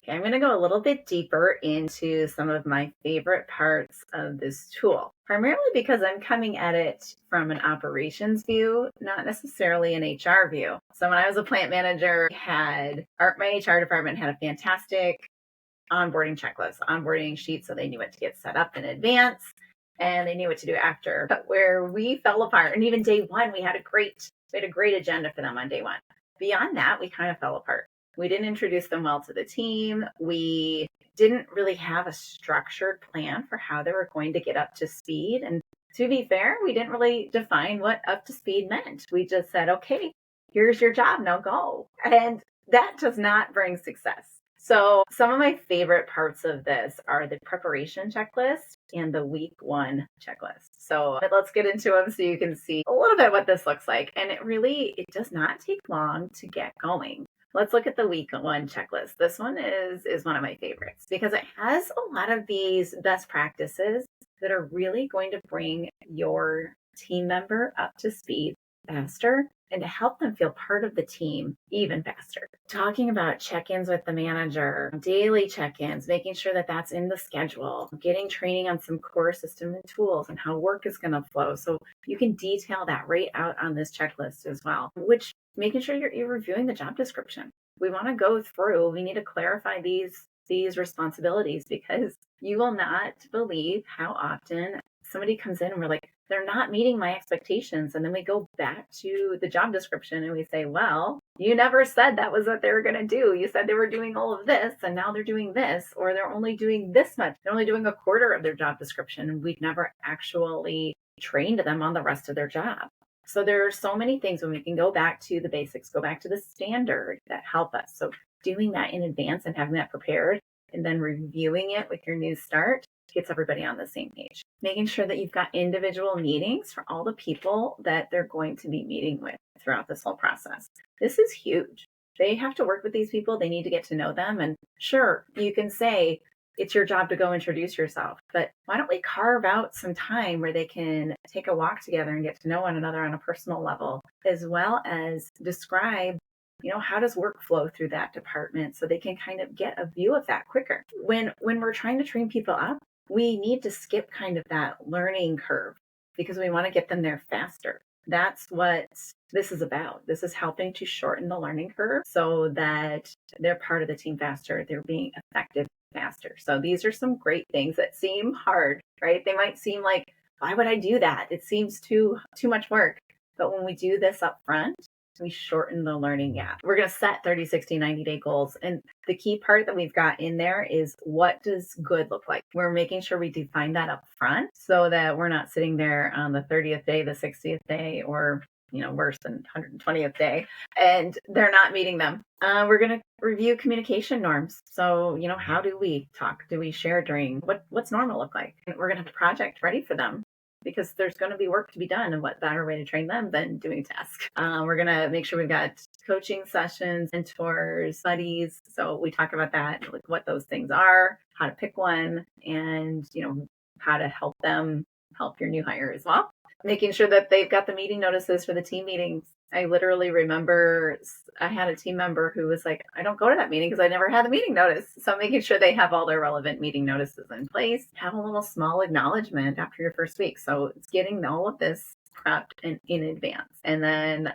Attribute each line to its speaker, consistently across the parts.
Speaker 1: Okay, I'm going to go a little bit deeper into some of my favorite parts of this tool, primarily because I'm coming at it from an operations view, not necessarily an HR view. So when I was a plant manager, my HR department had a fantastic onboarding checklist, onboarding sheet, so they knew what to get set up in advance and they knew what to do after. But where we fell apart, and even day one, we had a great agenda for them on day one. Beyond that, we kind of fell apart. We didn't introduce them well to the team. We didn't really have a structured plan for how they were going to get up to speed. And to be fair, we didn't really define what up to speed meant. We just said, okay, here's your job, now go. And that does not bring success. So some of my favorite parts of this are the preparation checklist and the week one checklist. So let's get into them so you can see a little bit what this looks like. And it does not take long to get going. Let's look at the week one checklist. This one is one of my favorites because it has a lot of these best practices that are really going to bring your team member up to speed faster and to help them feel part of the team even faster. Talking about check-ins with the manager, daily check-ins, making sure that that's in the schedule, getting training on some core system and tools and how work is going to flow. So you can detail that right out on this checklist as well, which making sure you're reviewing the job description. We want to go through, we need to clarify these responsibilities because you will not believe how often somebody comes in and we're like, they're not meeting my expectations. And then we go back to the job description and we say, well, you never said that was what they were going to do. You said they were doing all of this and now they're doing this, or they're only doing this much. They're only doing a quarter of their job description. And we've never actually trained them on the rest of their job. So there are so many things when we can go back to the basics, go back to the standard that help us. So doing that in advance and having that prepared and then reviewing it with your new start gets everybody on the same page. Making sure that you've got individual meetings for all the people that they're going to be meeting with throughout this whole process. This is huge. They have to work with these people. They need to get to know them. And sure, you can say it's your job to go introduce yourself, but why don't we carve out some time where they can take a walk together and get to know one another on a personal level, as well as describe how does work flow through that department so they can kind of get a view of that quicker. When we're trying to train people up, we need to skip kind of that learning curve because we want to get them there faster. That's what this is about. This is helping to shorten the learning curve so that they're part of the team faster. They're being effective faster. So these are some great things that seem hard, right? They might seem like, why would I do that? It seems too much work. But when we do this up front, we shorten the learning gap. We're going to set 30, 60, 90-day goals. And the key part that we've got in there is what does good look like? We're making sure we define that up front so that we're not sitting there on the 30th day, the 60th day, or worse than 120th day, and they're not meeting them. We're going to review communication norms. So, how do we talk? Do we share during what's normal look like? And we're going to have a project ready for them, because there's going to be work to be done, and what better way to train them than doing tasks. We're going to make sure we've got coaching sessions, mentors, buddies. So we talk about that, like what those things are, how to pick one, and, how to help your new hire as well. Making sure that they've got the meeting notices for the team meetings. I literally remember I had a team member who was like, I don't go to that meeting because I never had the meeting notice. So making sure they have all their relevant meeting notices in place, have a little small acknowledgement after your first week. So it's getting all of this prepped in advance. And then,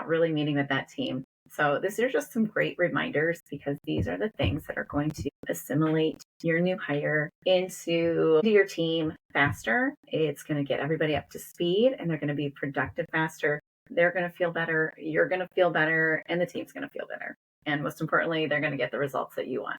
Speaker 1: really meeting with that team. So these are just some great reminders because these are the things that are going to assimilate your new hire into your team faster. It's going to get everybody up to speed and they're going to be productive faster. They're going to feel better. You're going to feel better and the team's going to feel better. And most importantly, they're going to get the results that you want.